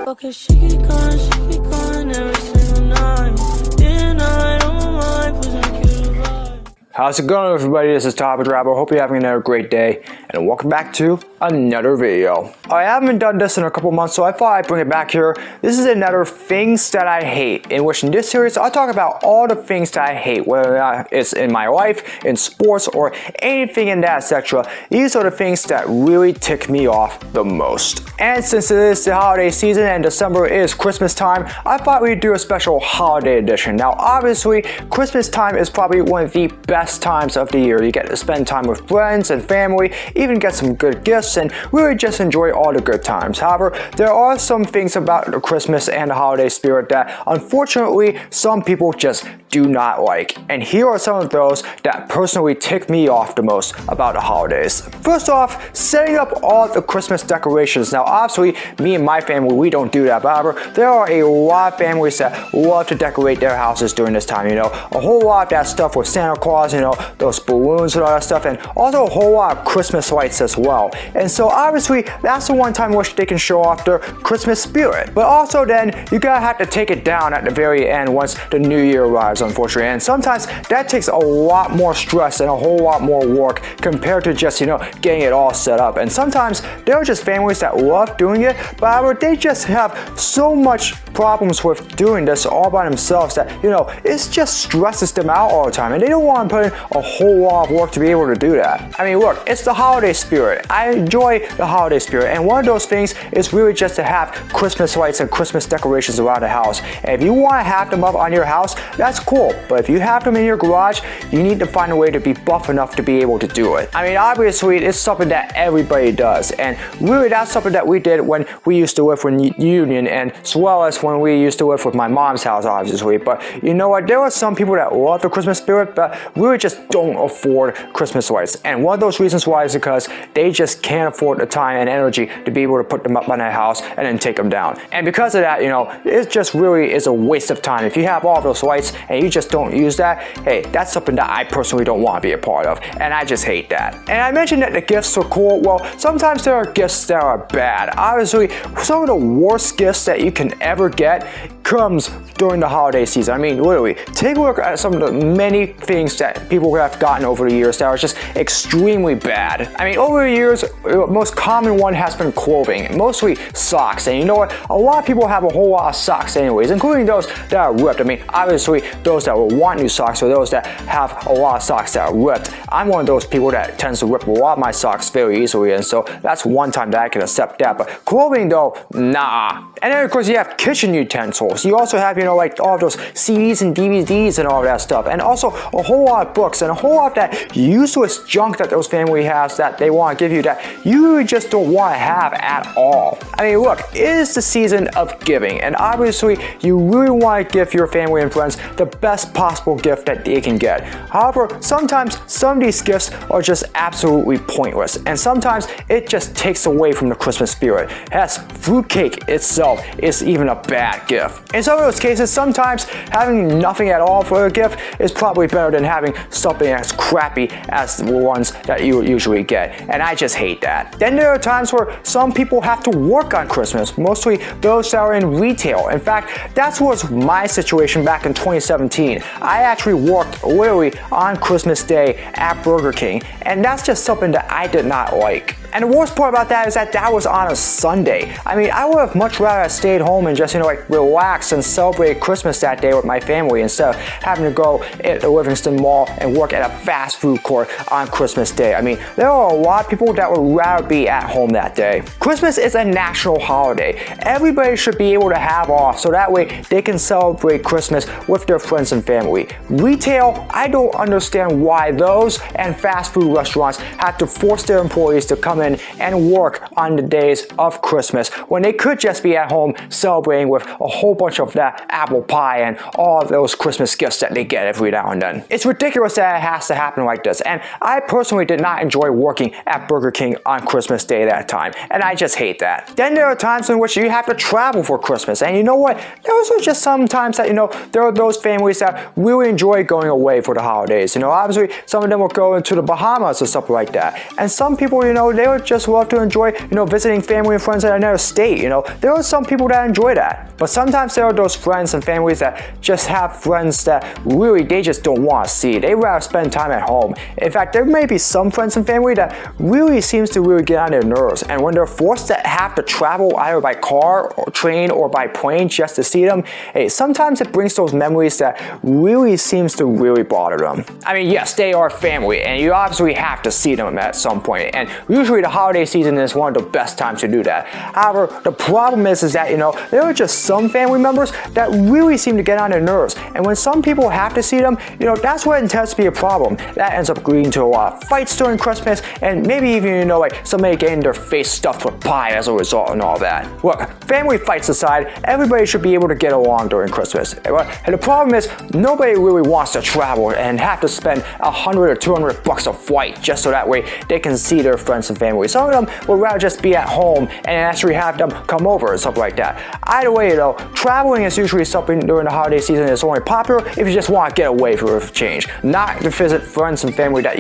Okay, she be gone every single night. Day and night on my mind, pushing you to vibe. How's it going, everybody? This is Top Rapper. Hope you're having another great day, and welcome back to another video. I haven't done this in a couple months, so I thought I'd bring it back here. This is another things that I hate, in which in this series I'll talk about all the things that I hate, whether it's in my life, in sports, or anything in that etc. These are the things that really tick me off the most. And since it is the holiday season and December is Christmas time, I thought we'd do a special holiday edition. Now obviously, Christmas time is probably one of the best times of the year. You get to spend time with friends and family, even get some good gifts, and really just enjoy all the good times. However, there are some things about the Christmas and the holiday spirit that unfortunately some people just do not like. And here are some of those that personally tick me off the most about the holidays. First off, setting up all the Christmas decorations. Now obviously, me and my family, we don't do that. However, there are a lot of families that love to decorate their houses during this time, you know. A whole lot of that stuff with Santa Claus, you know, those balloons and all that stuff, and also a whole lot of Christmas lights as well. And so obviously, that's the one time in which they can show off their Christmas spirit. But also then, you gotta have to take it down at the very end once the new year arrives, unfortunately. And sometimes that takes a lot more stress and a whole lot more work compared to just, you know, getting it all set up. And sometimes there are just families that love doing it, but however, they just have so much problems with doing this all by themselves that, you know, it just stresses them out all the time, and they don't want to put in a whole lot of work to be able to do that. I mean, look, it's the holiday spirit. I enjoy the holiday spirit, and one of those things is really just to have Christmas lights and Christmas decorations around the house. And if you want to have them up on your house, that's cool, but if you have them in your garage, you need to find a way to be buff enough to be able to do it. I mean, obviously, it's something that everybody does, and really that's something that we did when we used to live in Union, and as well as when we used to live with my mom's house, obviously. But you know what, there are some people that love the Christmas spirit, but really just don't afford Christmas lights. And one of those reasons why is because they just can't afford the time and energy to be able to put them up on their house and then take them down. And because of that, you know, it just really is a waste of time. If you have all those lights and you just don't use that, hey, that's something that I personally don't want to be a part of, and I just hate that. And I mentioned that the gifts are cool. Well, sometimes there are gifts that are bad. Obviously, some of the worst gifts that you can ever get comes during the holiday season. I mean, literally, take a look at some of the many things that people have gotten over the years that are just extremely bad. I mean, over the years, the most common one has been clothing, mostly socks. And you know what? A lot of people have a whole lot of socks anyways, including those that are ripped. I mean, obviously, those that will want new socks or those that have a lot of socks that are ripped. I'm one of those people that tends to rip a lot of my socks very easily, and so that's one time that I can accept that. But clothing though, nah. And then of course you have kitchen utensils. You also have, you know, like all those CDs and DVDs and all that stuff, and also a whole lot of books and a whole lot of that useless junk that those family has that they want to give you that you really just don't want to have at all. I mean, look, it is the season of giving, and obviously you really want to give your family and friends the best possible gift that they can get. However, sometimes some of these gifts are just absolutely pointless, and sometimes it just takes away from the Christmas spirit. Yes, fruitcake itself is even a bad gift. In some of those cases, sometimes having nothing at all for a gift is probably better than having something as crappy as the ones that you usually get, and I just hate that. Then there are times where some people have to work on Christmas, mostly those that are in retail. In fact, that was my situation back in 2017. I actually worked literally on Christmas Day at Burger King, and that's just something that I did not like. And the worst part about that is that that was on a Sunday. I mean, I would have much rather have stayed home and just, you know, like relax and celebrate Christmas that day with my family instead of having to go at the Livingston Mall and work at a fast food court on Christmas Day. I mean, there are a lot of people that would rather be at home that day. Christmas is a national holiday. Everybody should be able to have off so that way they can celebrate Christmas with their friends and family. Retail, I don't understand why those and fast food restaurants have to force their employees to come in and work on the days of Christmas when they could just be at home celebrating with a whole bunch of that apple pie and all of those Christmas gifts that they get every now and then. It's ridiculous that it has to happen like this, and I personally did not enjoy working at Burger King on Christmas Day that time, and I just hate that. Then there are times in which you have to travel for Christmas, and you know what? Those are just some times that, you know, there are those families that really enjoy going away for the holidays. You know, obviously some of them will go into the Bahamas or something like that, and some people, you know, they would just love to enjoy, visiting family and friends in another state. There are some people that enjoy that. But sometimes there are those friends and families that just have friends that really they just don't want to see. They rather spend time at home. In fact, there may be some friends and family that really seems to really get on their nerves. And when they're forced to have to travel either by car or train or by plane just to see them, hey, sometimes it brings those memories that really seems to really bother them. I mean, yes, they are family, and you obviously have to see them at some point. And usually the holiday season is one of the best times to do that. However, the problem is that, there are just some family members that really seem to get on their nerves. And when some people have to see them, that's what tends to be a problem. That ends up leading to a lot of fights during Christmas, and maybe even, like somebody getting their face stuffed with pie as a result and all that. Look, family fights aside, everybody should be able to get along during Christmas. And the problem is, nobody really wants to travel and have to spend $100 or $200 a flight just so that way they can see their friends and family. Some of them would rather just be at home and actually have them come over and stuff like that. Either way though, traveling is usually something during the holiday season that's only popular if you just want to get away for a change, not to visit friends and family that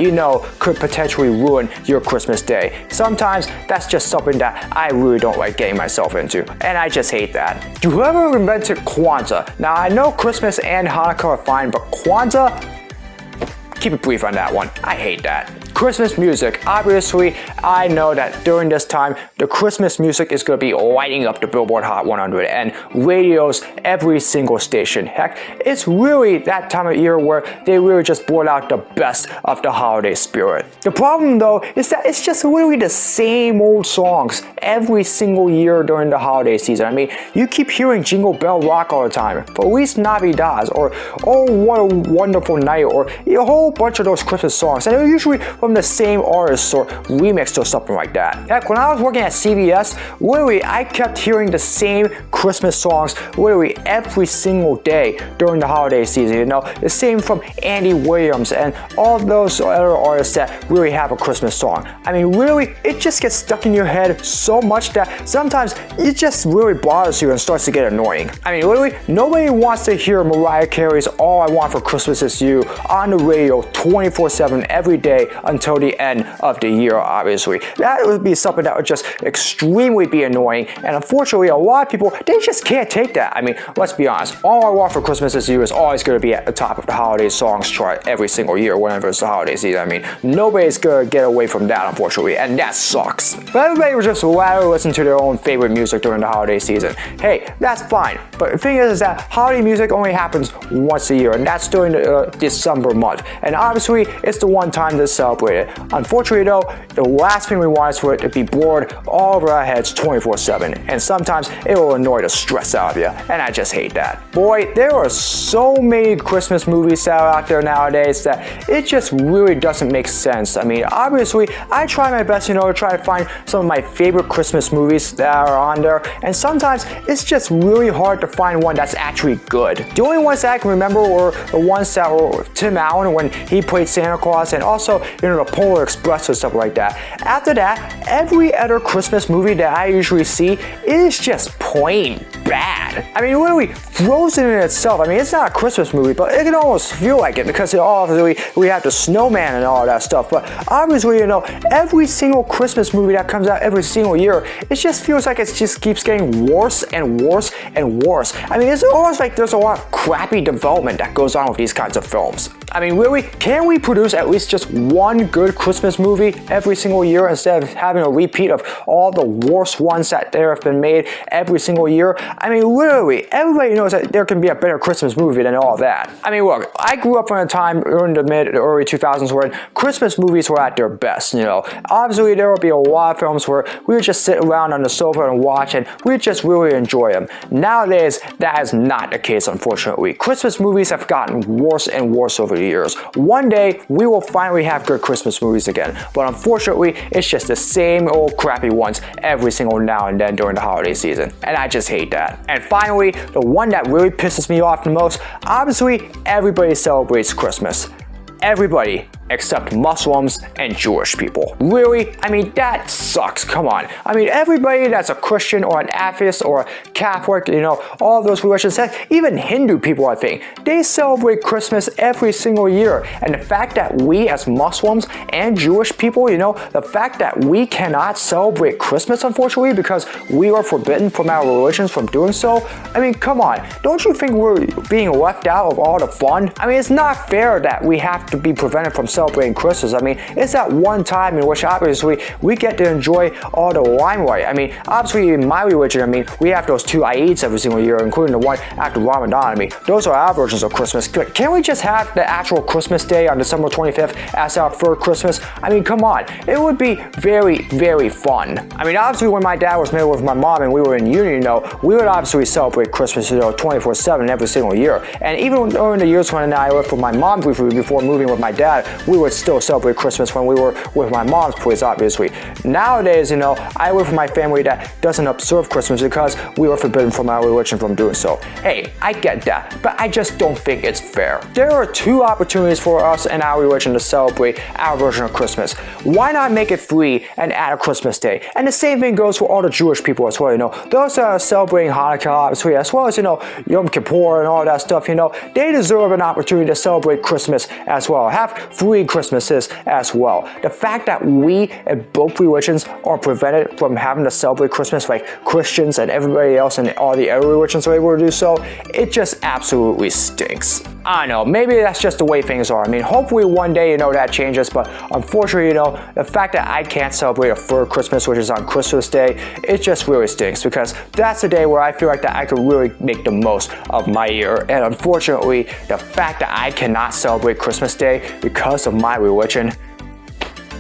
could potentially ruin your Christmas day. Sometimes that's just something that I really don't like getting myself into, and I just hate that. Do whoever invented Kwanzaa, now I know Christmas and Hanukkah are fine, but Kwanzaa, keep it brief on that one. I hate that. Christmas music. Obviously, I know that during this time, the Christmas music is going to be lighting up the Billboard Hot 100 and radios every single station. Heck, it's really that time of year where they really just brought out the best of the holiday spirit. The problem though is that it's just really the same old songs every single year during the holiday season. I mean, you keep hearing Jingle Bell Rock all the time, Feliz Navidad, or Oh What a Wonderful Night, or a whole bunch of those Christmas songs, and they're usually from the same artists or remixed or something like that. Heck, when I was working at CBS, literally I kept hearing the same Christmas songs literally every single day during the holiday season. The same from Andy Williams and all those other artists that really have a Christmas song. I mean, really, it just gets stuck in your head so much that sometimes it just really bothers you and starts to get annoying. I mean, literally, nobody wants to hear Mariah Carey's All I Want for Christmas Is You on the radio 24/7 every day until the end of the year, obviously. That would be something that would just extremely be annoying, and unfortunately a lot of people, they just can't take that. I mean, let's be honest, All I Want for Christmas Is You is always going to be at the top of the holiday songs chart every single year whenever it's the holiday season. I mean, nobody's going to get away from that, unfortunately, and that sucks. But everybody would just rather listen to their own favorite music during the holiday season. Hey, that's fine, but the thing is that holiday music only happens once a year, and that's during the December month, and obviously it's the one time to celebrate it. Unfortunately though, the last thing we want is for it to be bored all over our heads 24/7, and sometimes it will annoy the stress out of you, and I just hate that. Boy, there are so many Christmas movies that are out there nowadays that it just really doesn't make sense. I mean, obviously, I try my best, to try to find some of my favorite Christmas movies that are on there, and sometimes it's just really hard to find one that's actually good. The only ones that I can remember were the ones that were Tim Allen when he played Santa Claus, and also, the Polar Express or stuff like that. After that, every other Christmas movie that I usually see is just plain bad. I mean, literally, Frozen in itself, I mean, it's not a Christmas movie, but it can almost feel like it because we have the snowman and all that stuff. But obviously, every single Christmas movie that comes out every single year, it just feels like it just keeps getting worse and worse and worse. I mean, it's almost like there's a lot of crappy development that goes on with these kinds of films. I mean, really, can we produce at least just one good Christmas movie every single year instead of having a repeat of all the worst ones that there have been made every single year? I mean, literally, everybody knows that there can be a better Christmas movie than all that. I mean, look, I grew up from a time during the early 2000s where Christmas movies were at their best, Obviously, there will be a lot of films where we would just sit around on the sofa and watch, and we just really enjoy them. Nowadays, that is not the case, unfortunately. Christmas movies have gotten worse and worse over the years. One day, we will finally have good Christmas movies again, but unfortunately, it's just the same old crappy ones every single now and then during the holiday season, and I just hate that. And finally, the one that really pisses me off the most, obviously, everybody celebrates Christmas. Everybody. except Muslims and Jewish people. Really? I mean, that sucks. Come on. I mean, everybody that's a Christian or an atheist or a Catholic, all of those religions, even Hindu people, I think, they celebrate Christmas every single year. And the fact that we as Muslims and Jewish people, the fact that we cannot celebrate Christmas, unfortunately, because we are forbidden from our religions from doing so, I mean, come on. Don't you think we're being left out of all the fun? I mean, it's not fair that we have to be prevented from celebrating Christmas. I mean, it's that one time in which obviously we get to enjoy all the limelight. I mean, obviously in my religion, I mean, we have those 2 Eids every single year, including the one after Ramadan. I mean, those are our versions of Christmas. Can't we just have the actual Christmas day on December 25th as our third Christmas? I mean, come on. It would be very, very fun. I mean, obviously when my dad was married with my mom and we were in union, we would obviously celebrate Christmas, 24/7 every single year. And even during the years when I lived with my mom briefly before moving with my dad, we would still celebrate Christmas when we were with my mom's place, obviously. Nowadays, I live with my family that doesn't observe Christmas because we were forbidden from our religion from doing so. Hey, I get that, but I just don't think it's fair. There are 2 opportunities for us in our religion to celebrate our version of Christmas. Why not make it free and add a Christmas day? And the same thing goes for all the Jewish people as well, Those that are celebrating Hanukkah, obviously, as well as, Yom Kippur and all that stuff, they deserve an opportunity to celebrate Christmas as well. Have 3 Christmases as well. The fact that we in both religions are prevented from having to celebrate Christmas like Christians and everybody else and all the other religions are able to do so, it just absolutely stinks. I know, maybe that's just the way things are. I mean, hopefully one day, that changes, but unfortunately, the fact that I can't celebrate a third Christmas, which is on Christmas Day, it just really stinks because that's the day where I feel like that I could really make the most of my year. And unfortunately, the fact that I cannot celebrate Christmas Day because of my religion,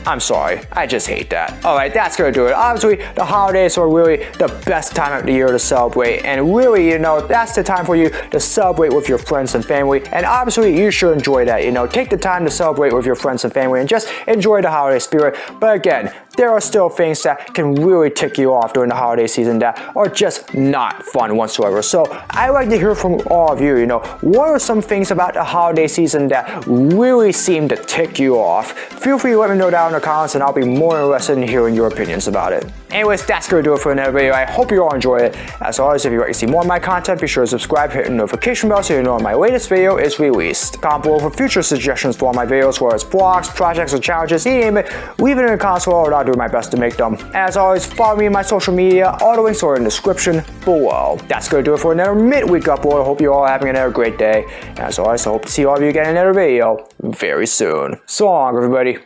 I'm sorry, I just hate that. Alright, that's gonna do it. Obviously, the holidays are really the best time of the year to celebrate, and really, that's the time for you to celebrate with your friends and family, and obviously, you should enjoy that, take the time to celebrate with your friends and family and just enjoy the holiday spirit. But again, there are still things that can really tick you off during the holiday season that are just not fun whatsoever. So, I'd like to hear from all of you, what are some things about the holiday season that really seem to tick you off? Feel free to let me know down in the comments and I'll be more interested in hearing your opinions about it. Anyways, that's gonna do it for another video. I hope you all enjoyed it. As always, if you'd like to see more of my content, be sure to subscribe, hit the notification bell so you know when my latest video is released. Comment below for future suggestions for all my videos, whether it's vlogs, projects, or challenges, you name it. Leave it in the comments below and I'll do my best to make them. As always, follow me on my social media. All the links are in the description below. That's gonna do it for another midweek upload. I hope you all are having another great day. As always, I hope to see all of you again in another video very soon. So long, everybody.